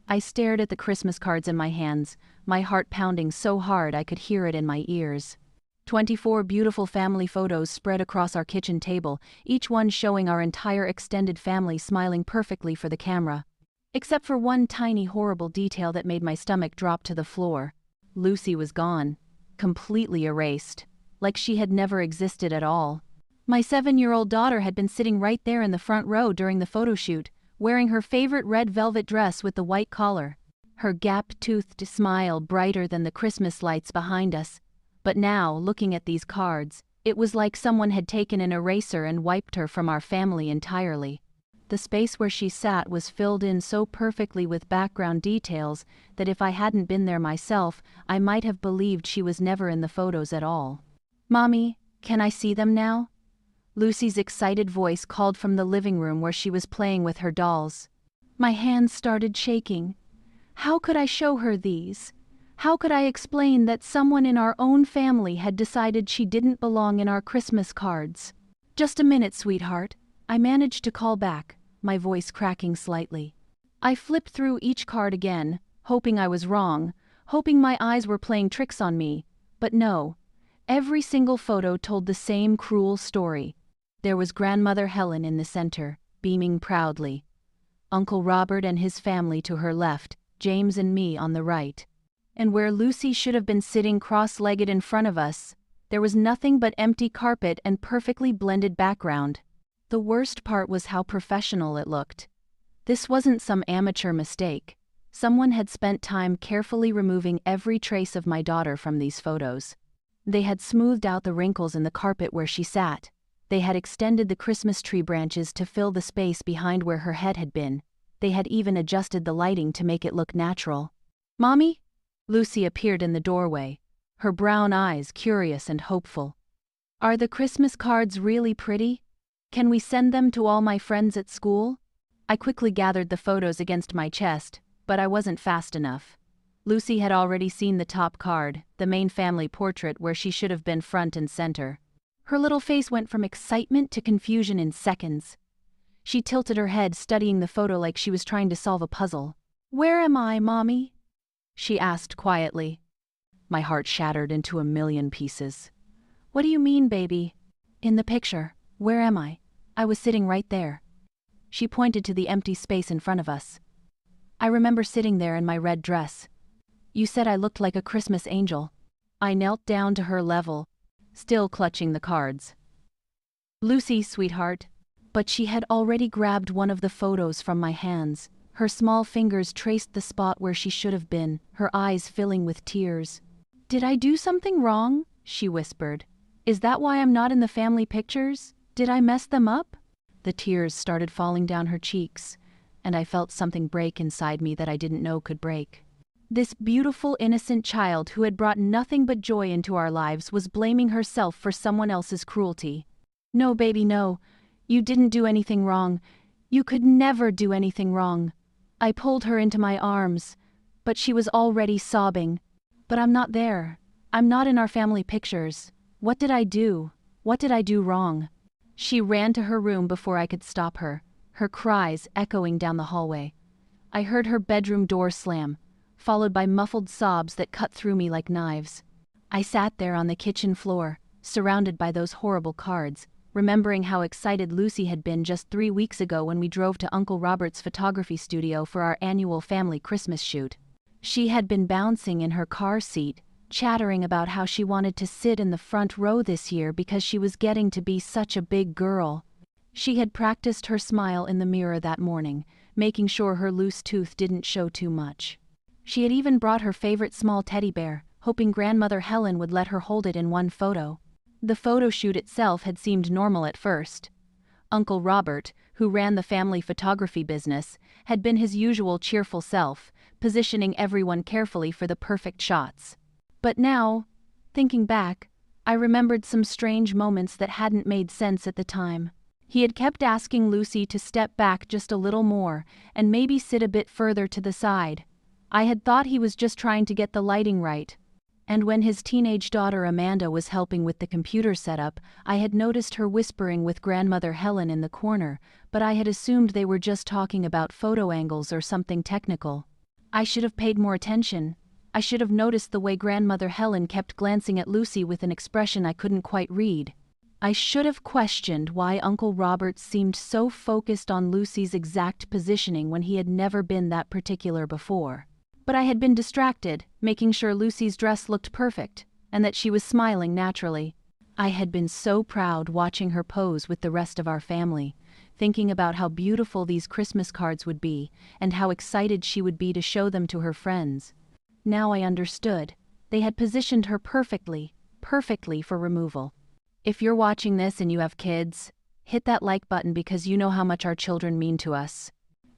I stared at the Christmas cards in my hands, my heart pounding so hard I could hear it in my ears. 24 beautiful family photos spread across our kitchen table, each one showing our entire extended family smiling perfectly for the camera. Except for one tiny horrible detail that made my stomach drop to the floor. Lucy was gone. Completely erased. Like she had never existed at all. My 7-year-old daughter had been sitting right there in the front row during the photo shoot, wearing her favorite red velvet dress with the white collar. Her gap-toothed smile brighter than the Christmas lights behind us. But now, looking at these cards, it was like someone had taken an eraser and wiped her from our family entirely. The space where she sat was filled in so perfectly with background details that if I hadn't been there myself, I might have believed she was never in the photos at all. "Mommy, can I see them now?" Lucy's excited voice called from the living room where she was playing with her dolls. My hands started shaking. How could I show her these? How could I explain that someone in our own family had decided she didn't belong in our Christmas cards? "Just a minute, sweetheart," I managed to call back, my voice cracking slightly. I flipped through each card again, hoping I was wrong, hoping my eyes were playing tricks on me, but no. Every single photo told the same cruel story. There was Grandmother Helen in the center, beaming proudly. Uncle Robert and his family to her left, James and me on the right. And where Lucy should have been sitting cross-legged in front of us, there was nothing but empty carpet and perfectly blended background. The worst part was how professional it looked. This wasn't some amateur mistake. Someone had spent time carefully removing every trace of my daughter from these photos. They had smoothed out the wrinkles in the carpet where she sat. They had extended the Christmas tree branches to fill the space behind where her head had been. They had even adjusted the lighting to make it look natural. "Mommy?" Lucy appeared in the doorway, her brown eyes curious and hopeful. "Are the Christmas cards really pretty? Can we send them to all my friends at school?" I quickly gathered the photos against my chest, but I wasn't fast enough. Lucy had already seen the top card, the main family portrait where she should have been front and center. Her little face went from excitement to confusion in seconds. She tilted her head, studying the photo like she was trying to solve a puzzle. "Where am I, Mommy?" she asked quietly. My heart shattered into a million pieces. "What do you mean, baby?" "In the picture. Where am I? I was sitting right there." She pointed to the empty space in front of us. "I remember sitting there in my red dress. You said I looked like a Christmas angel." I knelt down to her level, still clutching the cards. "Lucy, sweetheart." But she had already grabbed one of the photos from my hands. Her small fingers traced the spot where she should have been, her eyes filling with tears. "Did I do something wrong?" she whispered. "Is that why I'm not in the family pictures? Did I mess them up?" The tears started falling down her cheeks, and I felt something break inside me that I didn't know could break. This beautiful, innocent child who had brought nothing but joy into our lives was blaming herself for someone else's cruelty. "No, baby, no. You didn't do anything wrong. You could never do anything wrong." I pulled her into my arms, but she was already sobbing. "But I'm not there. I'm not in our family pictures. What did I do? What did I do wrong?" She ran to her room before I could stop her, her cries echoing down the hallway. I heard her bedroom door slam, followed by muffled sobs that cut through me like knives. I sat there on the kitchen floor, surrounded by those horrible cards, remembering how excited Lucy had been just 3 weeks ago when we drove to Uncle Robert's photography studio for our annual family Christmas shoot. She had been bouncing in her car seat, chattering about how she wanted to sit in the front row this year because she was getting to be such a big girl. She had practiced her smile in the mirror that morning, making sure her loose tooth didn't show too much. She had even brought her favorite small teddy bear, hoping Grandmother Helen would let her hold it in one photo. The photo shoot itself had seemed normal at first. Uncle Robert, who ran the family photography business, had been his usual cheerful self, positioning everyone carefully for the perfect shots. But now, thinking back, I remembered some strange moments that hadn't made sense at the time. He had kept asking Lucy to step back just a little more and maybe sit a bit further to the side. I had thought he was just trying to get the lighting right. And when his teenage daughter Amanda was helping with the computer setup, I had noticed her whispering with Grandmother Helen in the corner, but I had assumed they were just talking about photo angles or something technical. I should have paid more attention. I should have noticed the way Grandmother Helen kept glancing at Lucy with an expression I couldn't quite read. I should have questioned why Uncle Robert seemed so focused on Lucy's exact positioning when he had never been that particular before. But I had been distracted, making sure Lucy's dress looked perfect, and that she was smiling naturally. I had been so proud watching her pose with the rest of our family, thinking about how beautiful these Christmas cards would be, and how excited she would be to show them to her friends. Now I understood. They had positioned her perfectly for removal. If you're watching this and you have kids, hit that like button because you know how much our children mean to us.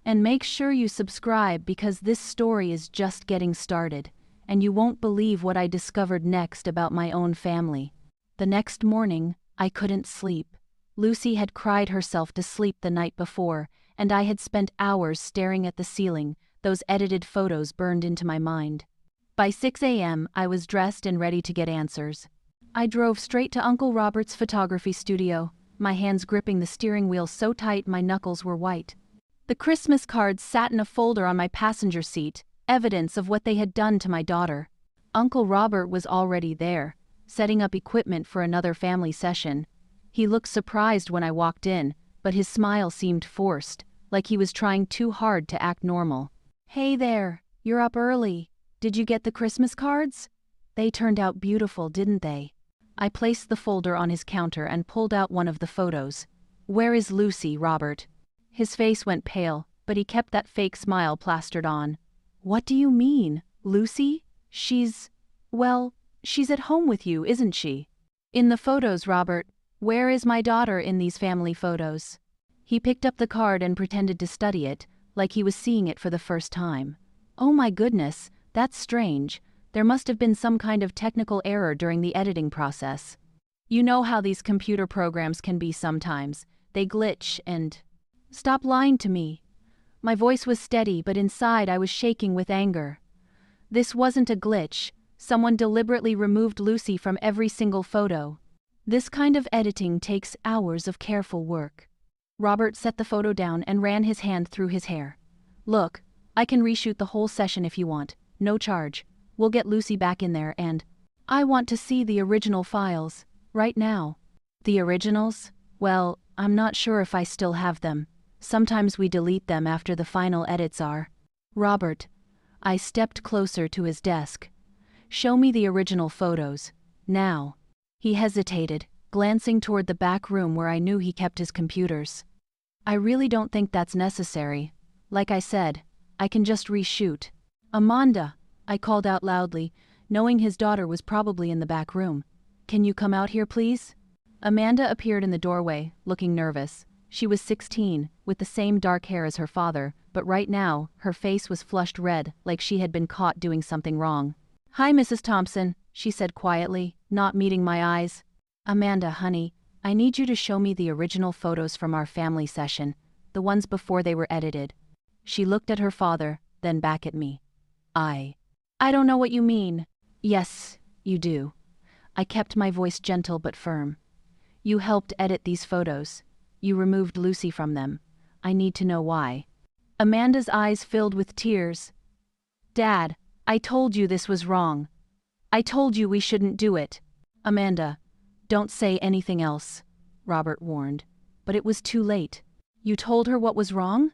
And make sure you subscribe because this story is just getting started, and you won't believe what I discovered next about my own family. The next morning, I couldn't sleep. Lucy had cried herself to sleep the night before, and I had spent hours staring at the ceiling, those edited photos burned into my mind. By 6 a.m., I was dressed and ready to get answers. I drove straight to Uncle Robert's photography studio, my hands gripping the steering wheel so tight my knuckles were white. The Christmas cards sat in a folder on my passenger seat, evidence of what they had done to my daughter. Uncle Robert was already there, setting up equipment for another family session. He looked surprised when I walked in, but his smile seemed forced, like he was trying too hard to act normal. "Hey there, you're up early. Did you get the Christmas cards? They turned out beautiful, didn't they?" I placed the folder on his counter and pulled out one of the photos. "Where is Lucy, Robert?" His face went pale, but he kept that fake smile plastered on. "What do you mean? Lucy? Well, she's at home with you, isn't she?" "In the photos, Robert. Where is my daughter in these family photos?" He picked up the card and pretended to study it, like he was seeing it for the first time. "Oh my goodness, that's strange. There must have been some kind of technical error during the editing process. You know how these computer programs can be sometimes. They glitch and—" "Stop lying to me." My voice was steady, but inside I was shaking with anger. This wasn't a glitch. Someone deliberately removed Lucy from every single photo. This kind of editing takes hours of careful work. Robert set the photo down and ran his hand through his hair. "Look, I can reshoot the whole session if you want. No charge. We'll get Lucy back in there and I want to see the original files, right now." "The originals? Well, I'm not sure if I still have them. Sometimes we delete them after the final edits are." "Robert." I stepped closer to his desk. "Show me the original photos. Now." He hesitated, glancing toward the back room where I knew he kept his computers. "I really don't think that's necessary. Like I said, I can just reshoot." "Amanda," I called out loudly, knowing his daughter was probably in the back room. "Can you come out here, please?" Amanda appeared in the doorway, looking nervous. She was 16, with the same dark hair as her father, but right now, her face was flushed red, like she had been caught doing something wrong. "Hi, Mrs. Thompson," she said quietly, not meeting my eyes. "Amanda, honey, I need you to show me the original photos from our family session, the ones before they were edited." She looked at her father, then back at me. I don't know what you mean." "Yes, you do." I kept my voice gentle but firm. "You helped edit these photos. You removed Lucy from them. I need to know why." Amanda's eyes filled with tears. "Dad, I told you this was wrong. I told you we shouldn't do it." "Amanda, don't say anything else," Robert warned. But it was too late. "You told her what was wrong?"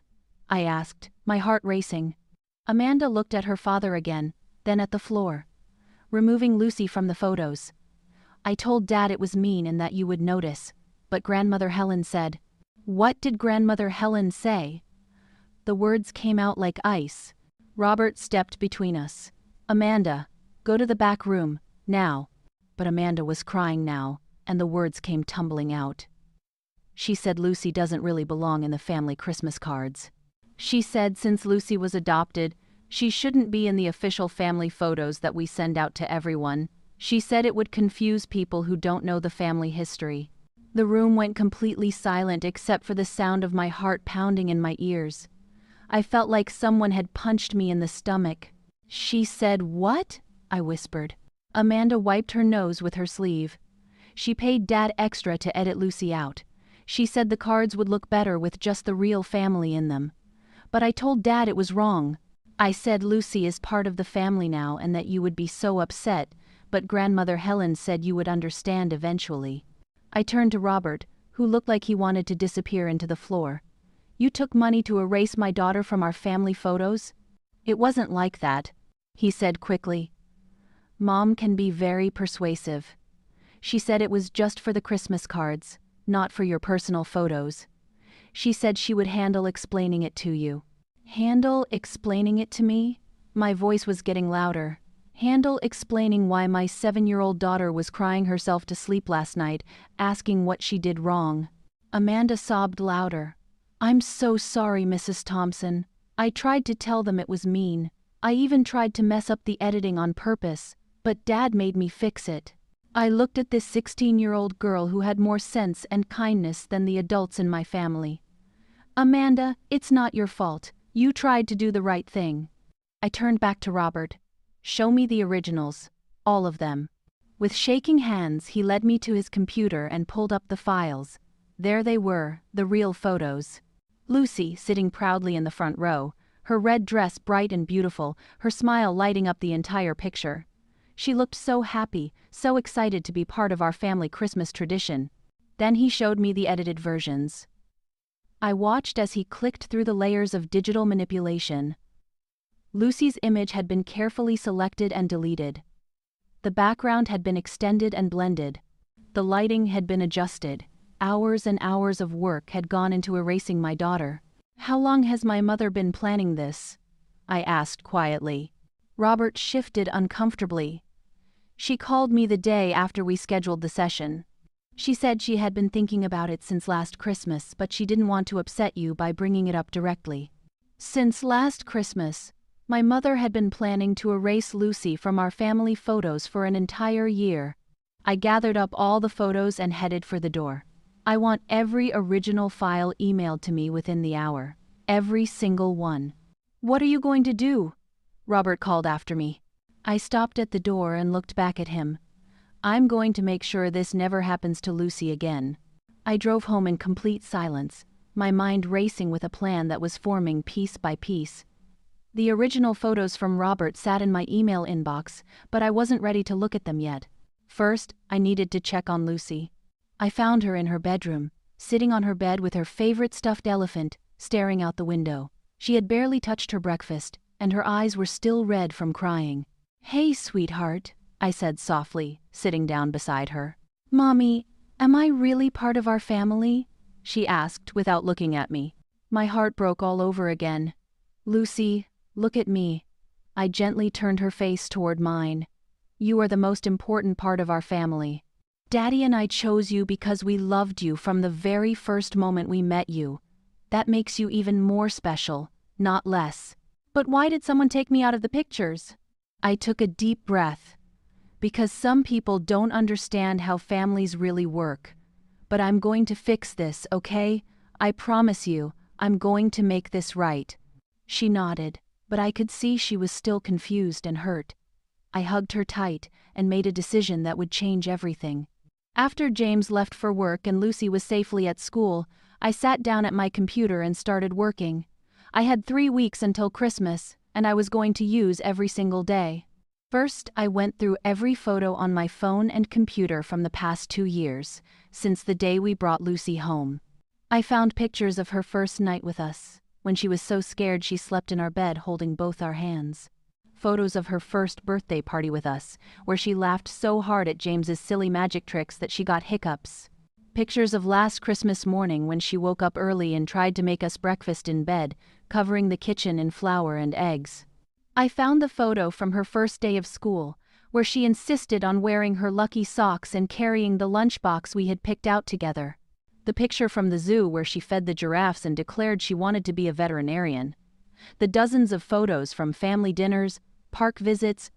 I asked, my heart racing. Amanda looked at her father again, then at the floor. "Removing Lucy from the photos. I told Dad it was mean and that you would notice, but Grandmother Helen said—" "What did Grandmother Helen say?" The words came out like ice. Robert stepped between us. "Amanda, go to the back room, now." But Amanda was crying now, and the words came tumbling out. "She said Lucy doesn't really belong in the family Christmas cards. She said since Lucy was adopted, she shouldn't be in the official family photos that we send out to everyone. She said it would confuse people who don't know the family history." The room went completely silent except for the sound of my heart pounding in my ears. I felt like someone had punched me in the stomach. "She said what?" I whispered. Amanda wiped her nose with her sleeve. "She paid Dad extra to edit Lucy out. She said the cards would look better with just the real family in them. But I told Dad it was wrong. I said Lucy is part of the family now and that you would be so upset, but Grandmother Helen said you would understand eventually. I turned to Robert, who looked like he wanted to disappear into the floor. You took money to erase my daughter from our family photos? It wasn't like that, he said quickly. Mom can be very persuasive. She said it was just for the Christmas cards, not for your personal photos. She said she would handle explaining it to you. Handle explaining it to me? My voice was getting louder. Handle explaining why my 7-year-old daughter was crying herself to sleep last night, asking what she did wrong. Amanda sobbed louder. I'm so sorry, Mrs. Thompson. I tried to tell them it was mean. I even tried to mess up the editing on purpose, but Dad made me fix it. I looked at this 16-year-old girl who had more sense and kindness than the adults in my family. Amanda, it's not your fault. You tried to do the right thing. I turned back to Robert. Show me the originals. All of them. With shaking hands, he led me to his computer and pulled up the files. There they were, the real photos. Lucy, sitting proudly in the front row, her red dress bright and beautiful, her smile lighting up the entire picture. She looked so happy, so excited to be part of our family Christmas tradition. Then he showed me the edited versions. I watched as he clicked through the layers of digital manipulation. Lucy's image had been carefully selected and deleted. The background had been extended and blended. The lighting had been adjusted. Hours and hours of work had gone into erasing my daughter. How long has my mother been planning this? I asked quietly. Robert shifted uncomfortably. She called me the day after we scheduled the session. She said she had been thinking about it since last Christmas, but she didn't want to upset you by bringing it up directly. Since last Christmas, my mother had been planning to erase Lucy from our family photos for an entire year. I gathered up all the photos and headed for the door. I want every original file emailed to me within the hour. Every single one. What are you going to do? Robert called after me. I stopped at the door and looked back at him. I'm going to make sure this never happens to Lucy again. I drove home in complete silence, my mind racing with a plan that was forming piece by piece. The original photos from Robert sat in my email inbox, but I wasn't ready to look at them yet. First, I needed to check on Lucy. I found her in her bedroom, sitting on her bed with her favorite stuffed elephant, staring out the window. She had barely touched her breakfast, and her eyes were still red from crying. Hey, sweetheart, I said softly, sitting down beside her. Mommy, am I really part of our family? She asked without looking at me. My heart broke all over again. Lucy, look at me. I gently turned her face toward mine. You are the most important part of our family. Daddy and I chose you because we loved you from the very first moment we met you. That makes you even more special, not less. But why did someone take me out of the pictures? I took a deep breath. Because some people don't understand how families really work. But I'm going to fix this, okay? I promise you, I'm going to make this right. She nodded, but I could see she was still confused and hurt. I hugged her tight and made a decision that would change everything. After James left for work and Lucy was safely at school, I sat down at my computer and started working. I had 3 weeks until Christmas, and I was going to use every single day. First, I went through every photo on my phone and computer from the past 2 years, since the day we brought Lucy home. I found pictures of her first night with us, when she was so scared she slept in our bed holding both our hands. Photos of her first birthday party with us, where she laughed so hard at James's silly magic tricks that she got hiccups. Pictures of last Christmas morning when she woke up early and tried to make us breakfast in bed, covering the kitchen in flour and eggs. I found the photo from her first day of school, where she insisted on wearing her lucky socks and carrying the lunchbox we had picked out together. The picture from the zoo where she fed the giraffes and declared she wanted to be a veterinarian. The dozens of photos from family dinners, park visits,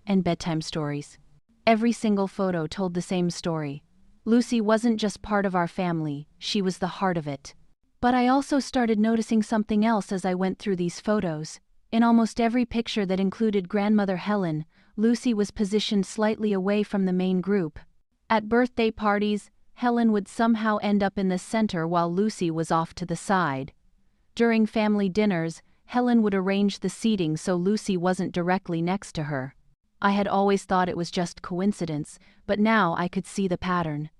and bedtime stories. Every single photo told the same story. Lucy wasn't just part of our family, she was the heart of it. But I also started noticing something else as I went through these photos. In almost every picture that included Grandmother Helen, Lucy was positioned slightly away from the main group. At birthday parties, Helen would somehow end up in the center while Lucy was off to the side. During family dinners, Helen would arrange the seating so Lucy wasn't directly next to her. I had always thought it was just coincidence, but now I could see the pattern.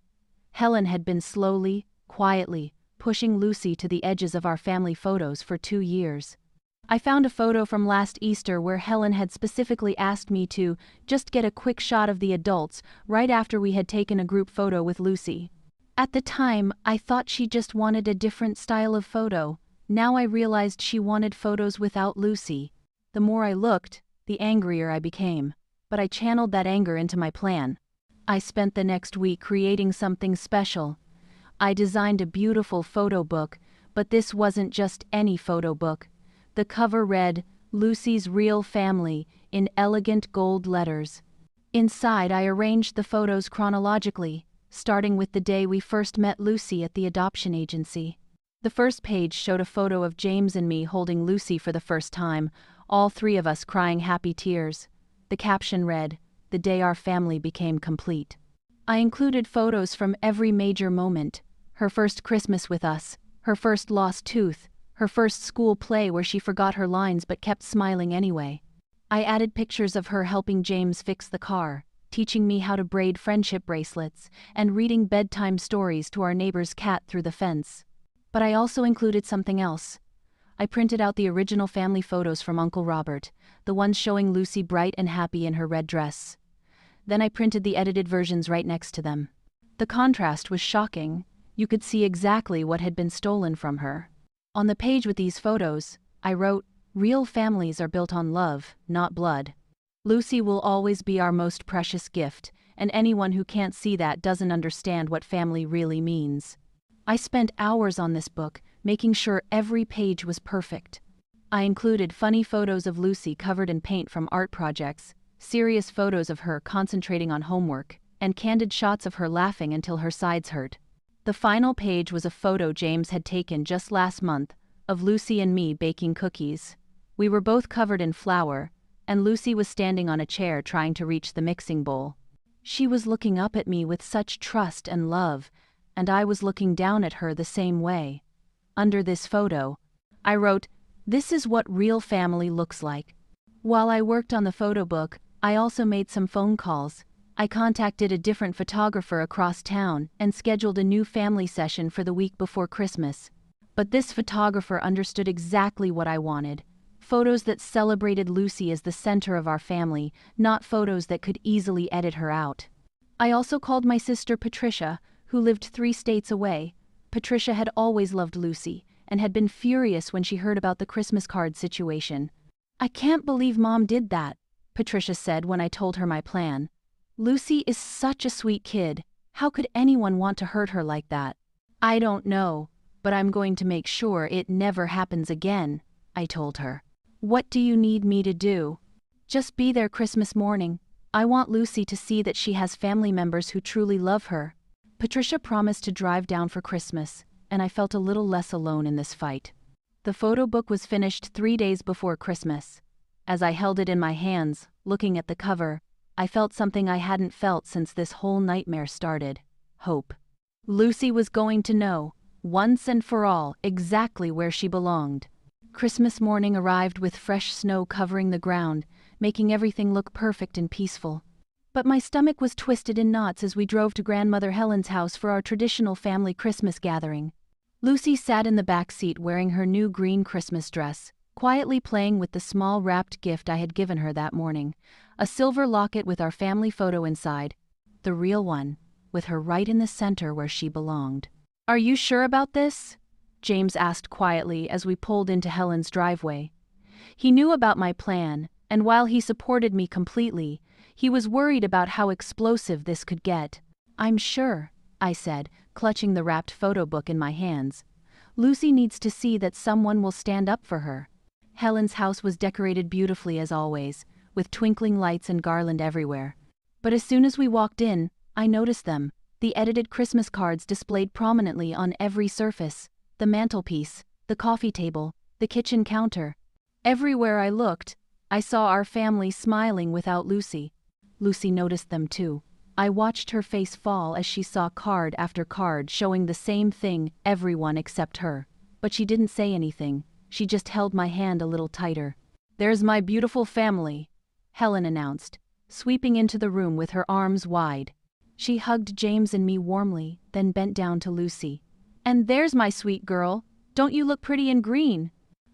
Helen had been slowly, quietly, pushing Lucy to the edges of our family photos for 2 years. I found a photo from last Easter where Helen had specifically asked me to just get a quick shot of the adults right after we had taken a group photo with Lucy. At the time, I thought she just wanted a different style of photo. Now I realized she wanted photos without Lucy. The more I looked, the angrier I became. But I channeled that anger into my plan. I spent the next week creating something special. I designed a beautiful photo book, but this wasn't just any photo book. The cover read, "Lucy's Real Family," in elegant gold letters. Inside, I arranged the photos chronologically, starting with the day we first met Lucy at the adoption agency. The first page showed a photo of James and me holding Lucy for the first time, all 3 of us crying happy tears. The caption read, "The day our family became complete." I included photos from every major moment: her first Christmas with us, her first lost tooth, her first school play where she forgot her lines but kept smiling anyway. I added pictures of her helping James fix the car, teaching me how to braid friendship bracelets, and reading bedtime stories to our neighbor's cat through the fence. But I also included something else. I printed out the original family photos from Uncle Robert, the ones showing Lucy bright and happy in her red dress. Then I printed the edited versions right next to them. The contrast was shocking. You could see exactly what had been stolen from her. On the page with these photos, I wrote, "Real families are built on love, not blood. Lucy will always be our most precious gift, and anyone who can't see that doesn't understand what family really means." I spent hours on this book, making sure every page was perfect. I included funny photos of Lucy covered in paint from art projects, serious photos of her concentrating on homework, and candid shots of her laughing until her sides hurt. The final page was a photo James had taken just last month of Lucy and me baking cookies. We were both covered in flour, and Lucy was standing on a chair trying to reach the mixing bowl. She was looking up at me with such trust and love, and I was looking down at her the same way. Under this photo, I wrote, "This is what real family looks like." While I worked on the photo book, I also made some phone calls. I contacted a different photographer across town and scheduled a new family session for the week before Christmas. But this photographer understood exactly what I wanted: photos that celebrated Lucy as the center of our family, not photos that could easily edit her out. I also called my sister Patricia, who lived 3 states away. Patricia had always loved Lucy, and had been furious when she heard about the Christmas card situation. "I can't believe Mom did that," Patricia said when I told her my plan. "Lucy is such a sweet kid. How could anyone want to hurt her like that?" "I don't know, but I'm going to make sure it never happens again," I told her. "What do you need me to do?" "Just be there Christmas morning. I want Lucy to see that she has family members who truly love her." Patricia promised to drive down for Christmas, and I felt a little less alone in this fight. The photo book was finished 3 days before Christmas. As I held it in my hands, looking at the cover, I felt something I hadn't felt since this whole nightmare started: hope. Lucy was going to know, once and for all, exactly where she belonged. Christmas morning arrived with fresh snow covering the ground, making everything look perfect and peaceful. But my stomach was twisted in knots as we drove to Grandmother Helen's house for our traditional family Christmas gathering. Lucy sat in the back seat wearing her new green Christmas dress, quietly playing with the small wrapped gift I had given her that morning, a silver locket with our family photo inside, the real one, with her right in the center where she belonged. "Are you sure about this?" James asked quietly as we pulled into Helen's driveway. He knew about my plan, and while he supported me completely, he was worried about how explosive this could get. "I'm sure," I said, clutching the wrapped photo book in my hands. "Lucy needs to see that someone will stand up for her." Helen's house was decorated beautifully as always, with twinkling lights and garland everywhere. But as soon as we walked in, I noticed them, the edited Christmas cards displayed prominently on every surface: the mantelpiece, the coffee table, the kitchen counter. Everywhere I looked, I saw our family smiling without Lucy. Lucy noticed them too. I watched her face fall as she saw card after card showing the same thing: everyone except her. But she didn't say anything. She just held my hand a little tighter. "There's my beautiful family," Helen announced, sweeping into the room with her arms wide. She hugged James and me warmly, then bent down to Lucy. "And there's my sweet girl. Don't you look pretty in green?"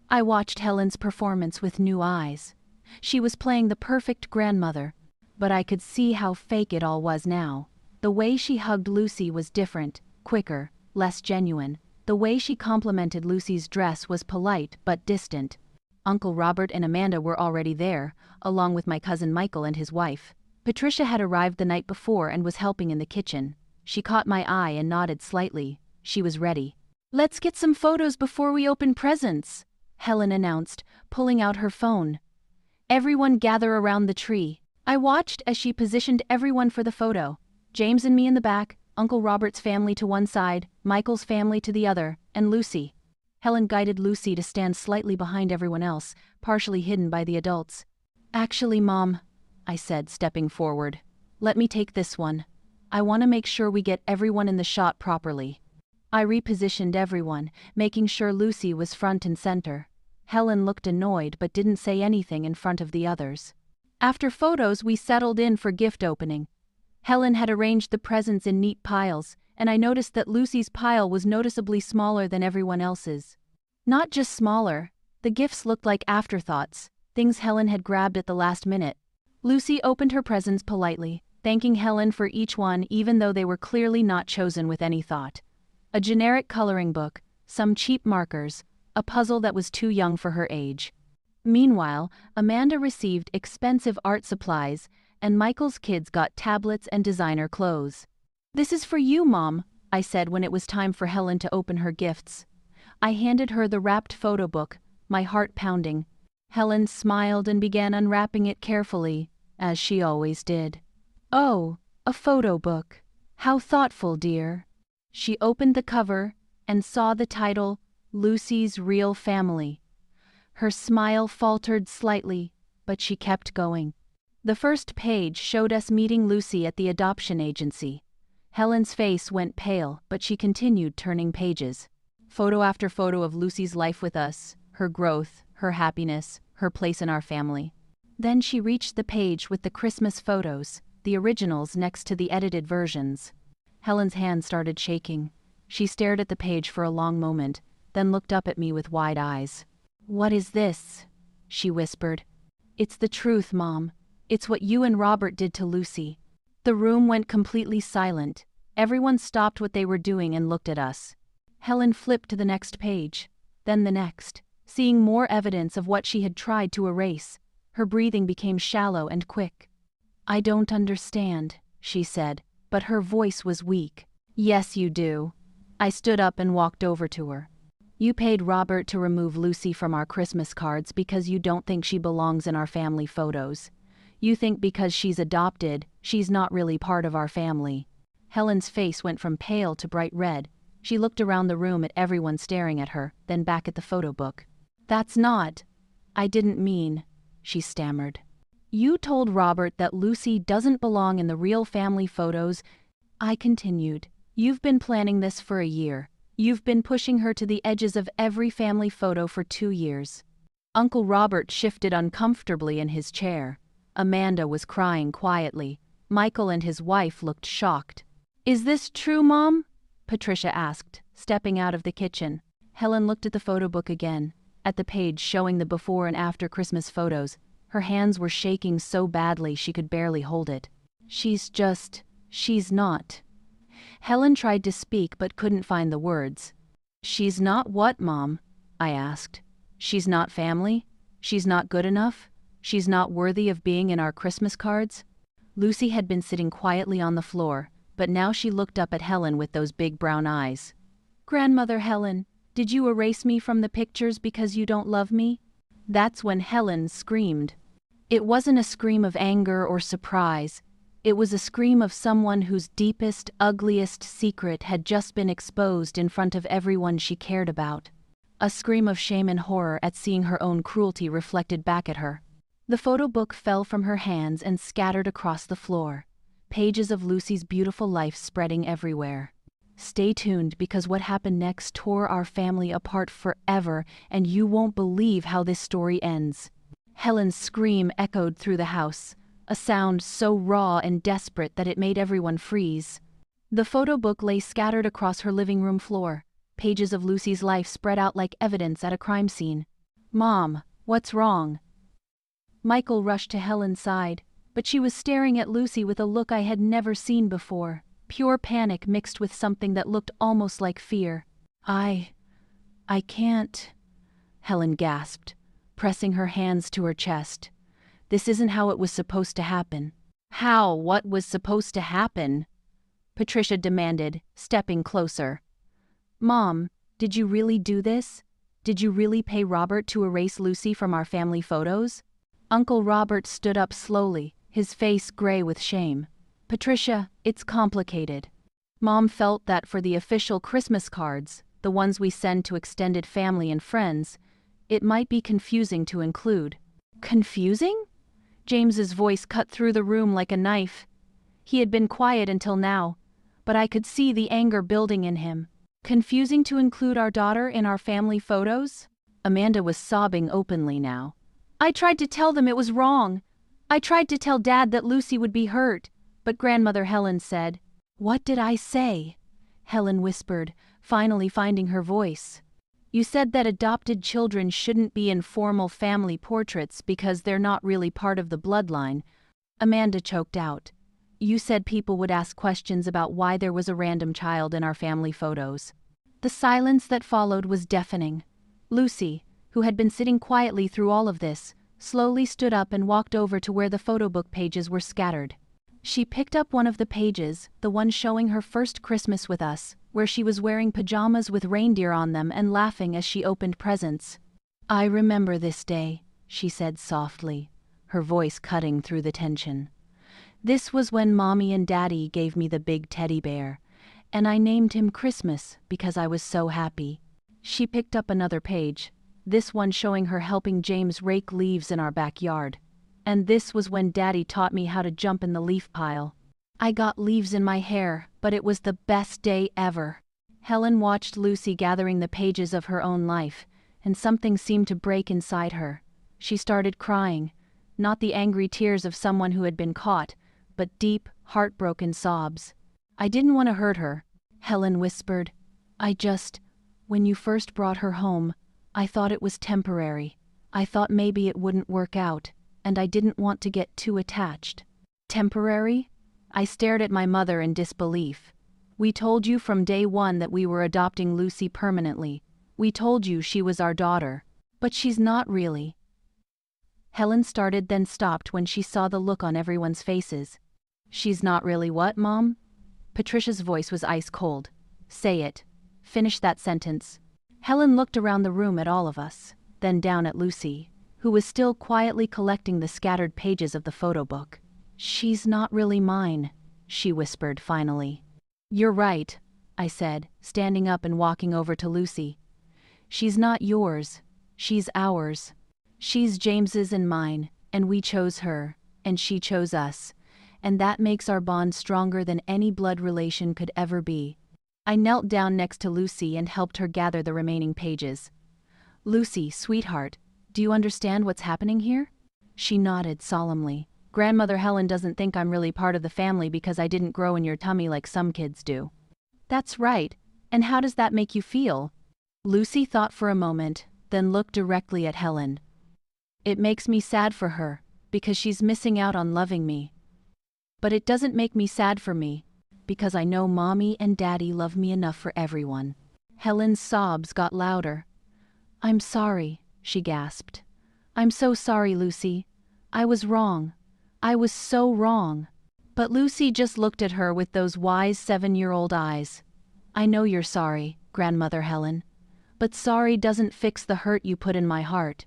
I watched Helen's performance with new eyes. She was playing the perfect grandmother, but I could see how fake it all was now. The way she hugged Lucy was different, quicker, less genuine. The way she complimented Lucy's dress was polite but distant. Uncle Robert and Amanda were already there, along with my cousin Michael and his wife. Patricia had arrived the night before and was helping in the kitchen. She caught my eye and nodded slightly. She was ready. "Let's get some photos before we open presents," Helen announced, pulling out her phone. "Everyone gather around the tree." I watched as she positioned everyone for the photo. James and me in the back, Uncle Robert's family to one side, Michael's family to the other, and Lucy. Helen guided Lucy to stand slightly behind everyone else, partially hidden by the adults. "Actually, Mom," I said, stepping forward, "let me take this one. I want to make sure we get everyone in the shot properly." I repositioned everyone, making sure Lucy was front and center. Helen looked annoyed but didn't say anything in front of the others. After photos, we settled in for gift opening. Helen had arranged the presents in neat piles, and I noticed that Lucy's pile was noticeably smaller than everyone else's. Not just smaller, the gifts looked like afterthoughts, things Helen had grabbed at the last minute. Lucy opened her presents politely, thanking Helen for each one even though they were clearly not chosen with any thought. A generic coloring book, some cheap markers, a puzzle that was too young for her age. Meanwhile, Amanda received expensive art supplies, and Michael's kids got tablets and designer clothes. "This is for you, Mom," I said when it was time for Helen to open her gifts. I handed her the wrapped photo book, my heart pounding. Helen smiled and began unwrapping it carefully, as she always did. "Oh, a photo book. How thoughtful, dear." She opened the cover and saw the title, Lucy's Real Family. Her smile faltered slightly, but she kept going. The first page showed us meeting Lucy at the adoption agency. Helen's face went pale, but she continued turning pages. Photo after photo of Lucy's life with us, her growth, her happiness, her place in our family. Then she reached the page with the Christmas photos, the originals next to the edited versions. Helen's hand started shaking. She stared at the page for a long moment, then looked up at me with wide eyes. "What is this?" she whispered. "It's the truth, Mom. It's what you and Robert did to Lucy." The room went completely silent. Everyone stopped what they were doing and looked at us. Helen flipped to the next page, then the next, seeing more evidence of what she had tried to erase. Her breathing became shallow and quick. "I don't understand," she said, but her voice was weak. "Yes, you do." I stood up and walked over to her. "You paid Robert to remove Lucy from our Christmas cards because you don't think she belongs in our family photos. You think because she's adopted, she's not really part of our family." Helen's face went from pale to bright red. She looked around the room at everyone staring at her, then back at the photo book. "That's not. I didn't mean," she stammered. "You told Robert that Lucy doesn't belong in the real family photos," I continued. "You've been planning this for a year. You've been pushing her to the edges of every family photo for 2 years." Uncle Robert shifted uncomfortably in his chair. Amanda was crying quietly. Michael and his wife looked shocked. "Is this true, Mom?" Patricia asked, stepping out of the kitchen. Helen looked at the photo book again, at the page showing the before and after Christmas photos. Her hands were shaking so badly she could barely hold it. She's not." Helen tried to speak but couldn't find the words. "She's not what, Mom?" I asked. "She's not family? She's not good enough? She's not worthy of being in our Christmas cards?" Lucy had been sitting quietly on the floor, but now she looked up at Helen with those big brown eyes. "Grandmother Helen, did you erase me from the pictures because you don't love me?" That's when Helen screamed. It wasn't a scream of anger or surprise. It was a scream of someone whose deepest, ugliest secret had just been exposed in front of everyone she cared about. A scream of shame and horror at seeing her own cruelty reflected back at her. The photo book fell from her hands and scattered across the floor, pages of Lucy's beautiful life spreading everywhere. Stay tuned because what happened next tore our family apart forever, and you won't believe how this story ends. Helen's scream echoed through the house, a sound so raw and desperate that it made everyone freeze. The photo book lay scattered across her living room floor, pages of Lucy's life spread out like evidence at a crime scene. "Mom, what's wrong?" Michael rushed to Helen's side, but she was staring at Lucy with a look I had never seen before, pure panic mixed with something that looked almost like fear. I can't," Helen gasped, pressing her hands to her chest. "This isn't how it was supposed to happen." "How? What was supposed to happen?" Patricia demanded, stepping closer. "Mom, did you really do this? Did you really pay Robert to erase Lucy from our family photos?" Uncle Robert stood up slowly, his face gray with shame. "Patricia, it's complicated. Mom felt that for the official Christmas cards, the ones we send to extended family and friends, it might be confusing to include." "Confusing?" James's voice cut through the room like a knife. He had been quiet until now, but I could see the anger building in him. "Confusing to include our daughter in our family photos?" Amanda was sobbing openly now. "I tried to tell them it was wrong. I tried to tell Dad that Lucy would be hurt, but Grandmother Helen said—" "What did I say?" Helen whispered, finally finding her voice. "You said that adopted children shouldn't be in formal family portraits because they're not really part of the bloodline," Amanda choked out. "You said people would ask questions about why there was a random child in our family photos." The silence that followed was deafening. Lucy, who had been sitting quietly through all of this, slowly stood up and walked over to where the photo book pages were scattered. She picked up one of the pages, the one showing her first Christmas with us, where she was wearing pajamas with reindeer on them and laughing as she opened presents. "I remember this day," she said softly, her voice cutting through the tension. "This was when Mommy and Daddy gave me the big teddy bear, and I named him Christmas because I was so happy." She picked up another page, this one showing her helping James rake leaves in our backyard. "And this was when Daddy taught me how to jump in the leaf pile. I got leaves in my hair, but it was the best day ever." Helen watched Lucy gathering the pages of her own life, and something seemed to break inside her. She started crying, not the angry tears of someone who had been caught, but deep, heartbroken sobs. "I didn't want to hurt her," Helen whispered. When you first brought her home, I thought it was temporary. I thought maybe it wouldn't work out, and I didn't want to get too attached." "Temporary?" I stared at my mother in disbelief. "We told you from day one that we were adopting Lucy permanently. We told you she was our daughter. But she's not really." Helen started then stopped when she saw the look on everyone's faces. "She's not really what, Mom?" Patricia's voice was ice cold. "Say it. Finish that sentence." Helen looked around the room at all of us, then down at Lucy, who was still quietly collecting the scattered pages of the photo book. "She's not really mine," she whispered finally. "You're right," I said, standing up and walking over to Lucy. "She's not yours. She's ours. She's James's and mine, and we chose her, and she chose us, and that makes our bond stronger than any blood relation could ever be." I knelt down next to Lucy and helped her gather the remaining pages. "Lucy, sweetheart, do you understand what's happening here?" She nodded solemnly. "Grandmother Helen doesn't think I'm really part of the family because I didn't grow in your tummy like some kids do." "That's right. And how does that make you feel?" Lucy thought for a moment, then looked directly at Helen. "It makes me sad for her, because she's missing out on loving me. But it doesn't make me sad for me, because I know Mommy and Daddy love me enough for everyone." Helen's sobs got louder. "I'm sorry," she gasped. "I'm so sorry, Lucy. I was wrong. I was so wrong." But Lucy just looked at her with those wise 7-year-old eyes. "I know you're sorry, Grandmother Helen. But sorry doesn't fix the hurt you put in my heart."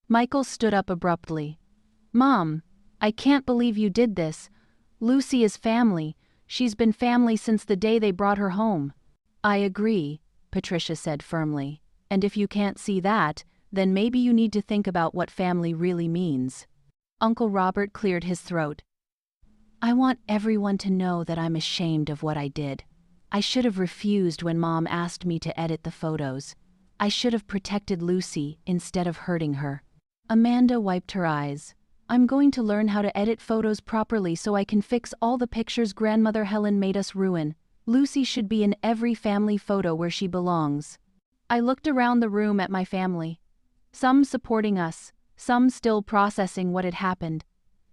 Michael stood up abruptly. "Mom, I can't believe you did this. Lucy is family. She's been family since the day they brought her home." "I agree," Patricia said firmly. "And if you can't see that, then maybe you need to think about what family really means." Uncle Robert cleared his throat. "I want everyone to know that I'm ashamed of what I did. I should have refused when Mom asked me to edit the photos. I should have protected Lucy instead of hurting her. Amanda wiped her eyes. I'm going to learn how to edit photos properly so I can fix all the pictures Grandmother Helen made us ruin. Lucy should be in every family photo where she belongs. I looked around the room at my family. Some supporting us, some still processing what had happened.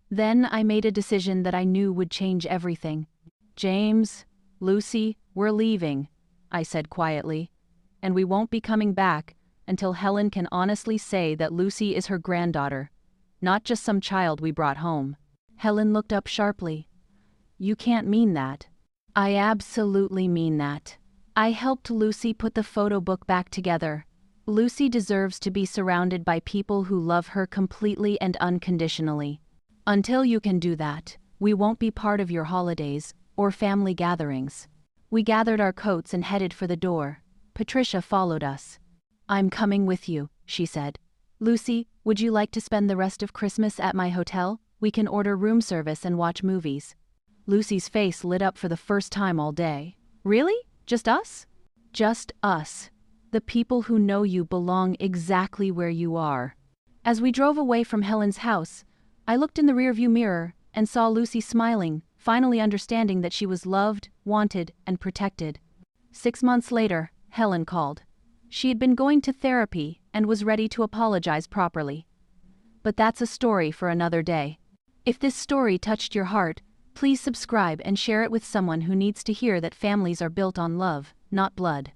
Then I made a decision that I knew would change everything. James, Lucy, we're leaving, I said quietly. And we won't be coming back until Helen can honestly say that Lucy is her granddaughter, not just some child we brought home. Helen looked up sharply. You can't mean that. I absolutely mean that. I helped Lucy put the photo book back together. Lucy deserves to be surrounded by people who love her completely and unconditionally. Until you can do that, we won't be part of your holidays or family gatherings. We gathered our coats and headed for the door. Patricia followed us. I'm coming with you, she said. Lucy, would you like to spend the rest of Christmas at my hotel? We can order room service and watch movies. Lucy's face lit up for the first time all day. Really? Just us? Just us. The people who know you belong exactly where you are. As we drove away from Helen's house, I looked in the rearview mirror and saw Lucy smiling, finally understanding that she was loved, wanted, and protected. 6 months later, Helen called. She had been going to therapy and was ready to apologize properly. But that's a story for another day. If this story touched your heart, please subscribe and share it with someone who needs to hear that families are built on love, not blood.